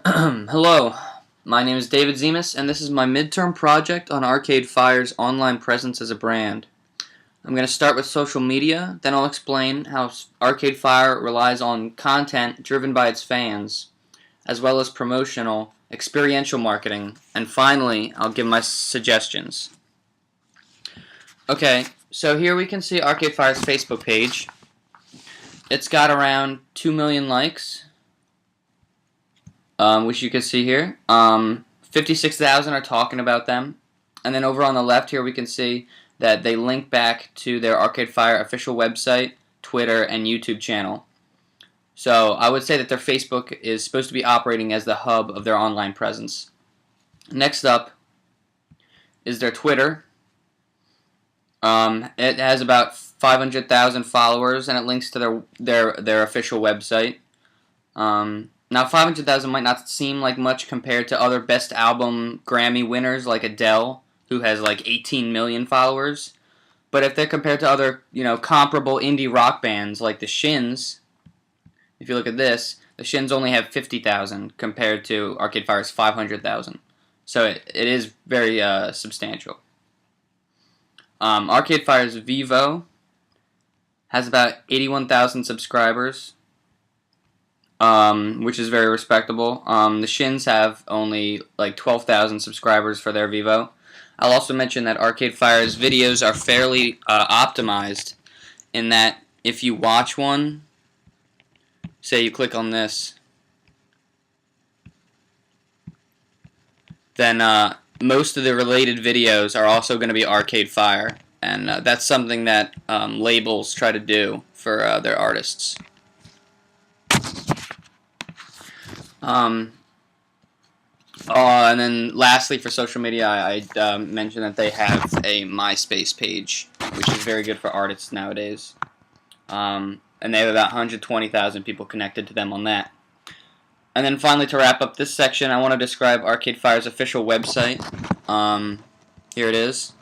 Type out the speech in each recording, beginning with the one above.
Hello, my name is David Zemis, and this is my midterm project on Arcade+Fire's online presence as a brand. I'm going to start with social media, then I'll explain how Arcade+Fire relies on content driven by its fans, as well as promotional, experiential marketing, and finally, I'll give my suggestions. Okay, so here we can see Arcade+Fire's Facebook page. It's got around 2 million likes, which you can see here. 56,000 are talking about them. And then over on the left here we can see that they link back to their Arcade+Fire official website, Twitter, and YouTube channel. So I would say that their Facebook is supposed to be operating as the hub of their online presence. Next up is their Twitter. It has about 500,000 followers, and it links to their official website. Now, 500,000 might not seem like much compared to other Best Album Grammy winners like Adele, who has like 18 million followers. But if they're compared to other, comparable indie rock bands like the Shins, if you look at this, the Shins only have 50,000 compared to Arcade+Fire's 500,000. So it is very substantial. Arcade+Fire's Vivo has about 81,000 subscribers, which is very respectable. The Shins have only like 12,000 subscribers for their Vivo. I'll also mention that Arcade+Fire's videos are fairly optimized in that if you watch one, say you click on this, then most of the related videos are also going to be Arcade+Fire, and that's something that labels try to do for their artists. And then lastly, for social media, I mentioned that they have a MySpace page, which is very good for artists nowadays. And they have about 120,000 people connected to them on that. And then finally, to wrap up this section, I want to describe Arcade+Fire's official website. Here it is.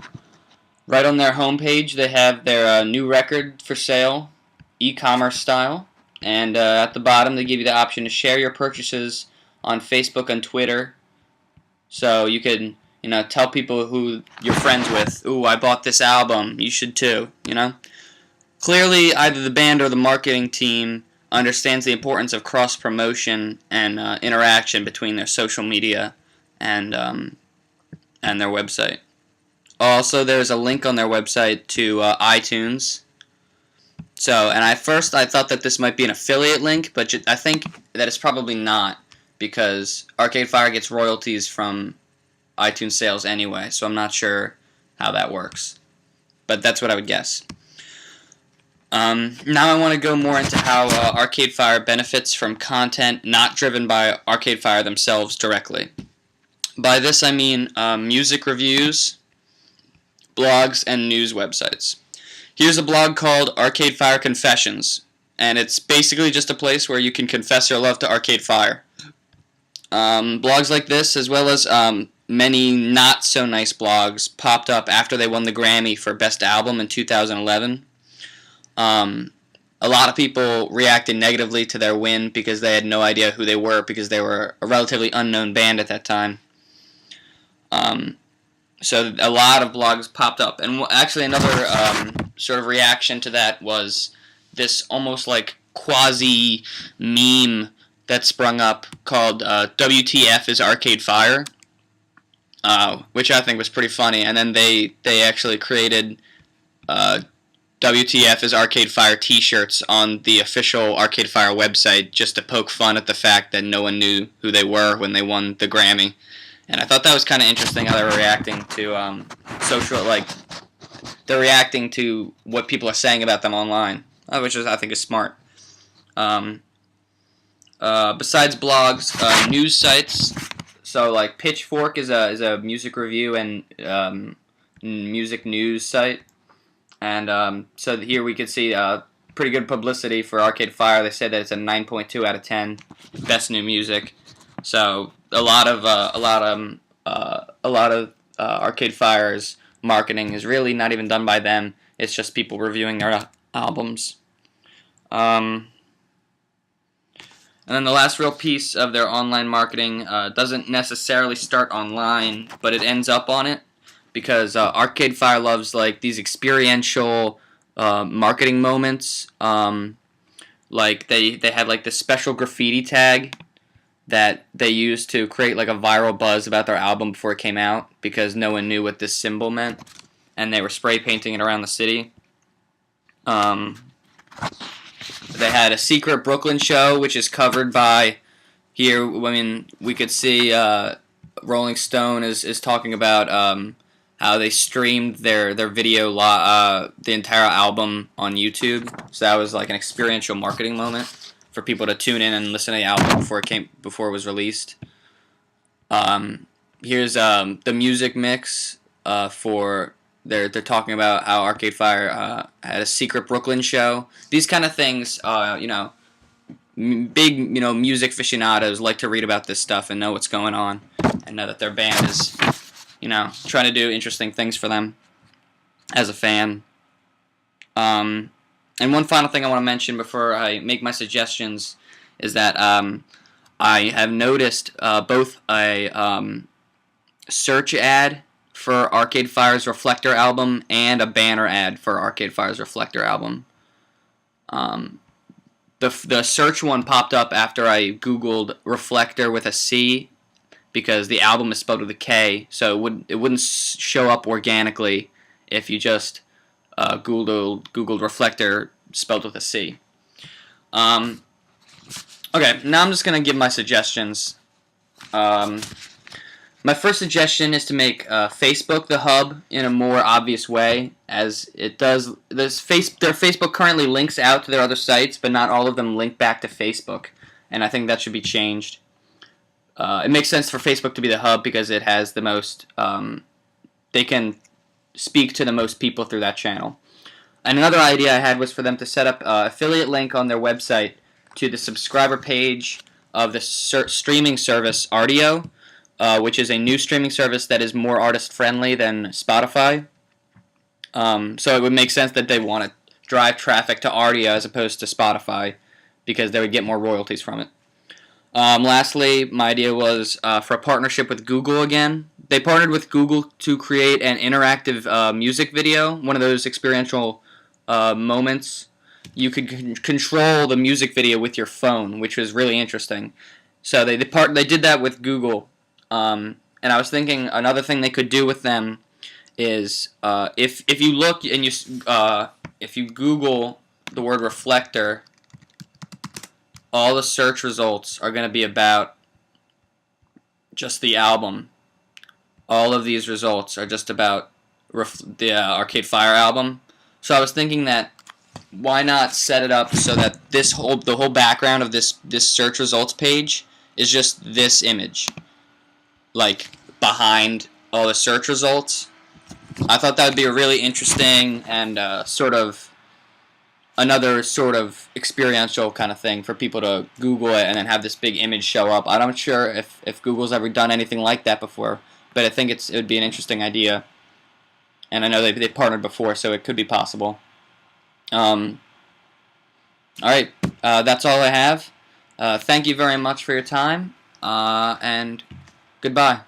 Right on their homepage, they have their new record for sale, e-commerce style. And at the bottom, they give you the option to share your purchases on Facebook and Twitter. So you can, tell people who you're friends with, ooh, I bought this album, you should too, Clearly, either the band or the marketing team understands the importance of cross-promotion and interaction between their social media and their website. Also, there's a link on their website to iTunes. So, and at first I thought that this might be an affiliate link, but I think that it's probably not, because Arcade+Fire gets royalties from iTunes sales anyway, so I'm not sure how that works. But that's what I would guess. Now I want to go more into how Arcade+Fire benefits from content not driven by Arcade+Fire themselves directly. By this I mean music reviews, blogs, and news websites. Here's a blog called Arcade+Fire Confessions, and it's basically just a place where you can confess your love to Arcade+Fire. Blogs like this, as well as many not-so-nice blogs, popped up after they won the Grammy for Best Album in 2011. A lot of people reacted negatively to their win because they had no idea who they were, because they were a relatively unknown band at that time. So a lot of blogs popped up. And actually another sort of reaction to that was this almost like quasi-meme that sprung up called WTF is Arcade+Fire, which I think was pretty funny. And then they actually created WTF is Arcade+Fire t-shirts on the official Arcade+Fire website just to poke fun at the fact that no one knew who they were when they won the Grammy. And I thought that was kind of interesting how they were reacting to they're reacting to what people are saying about them online, which I think is smart. Besides blogs, news sites. So like Pitchfork is a music review and music news site. And so here we could see pretty good publicity for Arcade+Fire. They said that it's a 9.2 out of 10, best new music. So a lot of Arcade+Fire's marketing is really not even done by them. It's just people reviewing their albums. And And then the last real piece of their online marketing doesn't necessarily start online, but it ends up on it, because Arcade+Fire loves like these experiential marketing moments. Like they had like this special graffiti tag that they used to create like a viral buzz about their album before it came out, because no one knew what this symbol meant, and they were spray painting it around the city. They had a secret Brooklyn show, which is covered by here. I mean, we could see Rolling Stone is talking about how they streamed their video the entire album on YouTube. So that was like an experiential marketing moment for people to tune in and listen to the album before it was released. Here's the music mix for. They're talking about how Arcade+Fire had a secret Brooklyn show. These kind of things, big music aficionados like to read about this stuff and know what's going on, and know that their band is, trying to do interesting things for them as a fan. And one final thing I want to mention before I make my suggestions is that I have noticed both a search ad for Arcade+Fire's Reflector album and a banner ad for Arcade+Fire's Reflector album. The search one popped up after I googled Reflector with a C, because the album is spelled with a K, so it wouldn't show up organically if you just googled Reflector spelled with a C. Okay, now I'm just gonna give my suggestions. My first suggestion is to make Facebook the hub in a more obvious way, as it does. Their Facebook currently links out to their other sites, but not all of them link back to Facebook, and I think that should be changed. It makes sense for Facebook to be the hub because it has the most. They can speak to the most people through that channel. And another idea I had was for them to set up an affiliate link on their website to the subscriber page of the streaming service Rdio, which is a new streaming service that is more artist-friendly than Spotify. So it would make sense that they want to drive traffic to Rdio as opposed to Spotify, because they would get more royalties from it. Lastly, my idea was for a partnership with Google again. They partnered with Google to create an interactive music video, one of those experiential moments. You could control the music video with your phone, which was really interesting. So they did that with Google. And I was thinking another thing they could do with them is if you look and if you Google the word Reflector, all the search results are going to be about just the album. All of these results are just about the Arcade+Fire album. So I was thinking that why not set it up so that the whole background of this search results page is just this image, like behind all the search results. I thought that would be a really interesting and another sort of experiential kind of thing for people to Google it and then have this big image show up. I'm not sure if Google's ever done anything like that before, but I think it would be an interesting idea. And I know they partnered before, so it could be possible. Alright, that's all I have. Thank you very much for your time, and goodbye.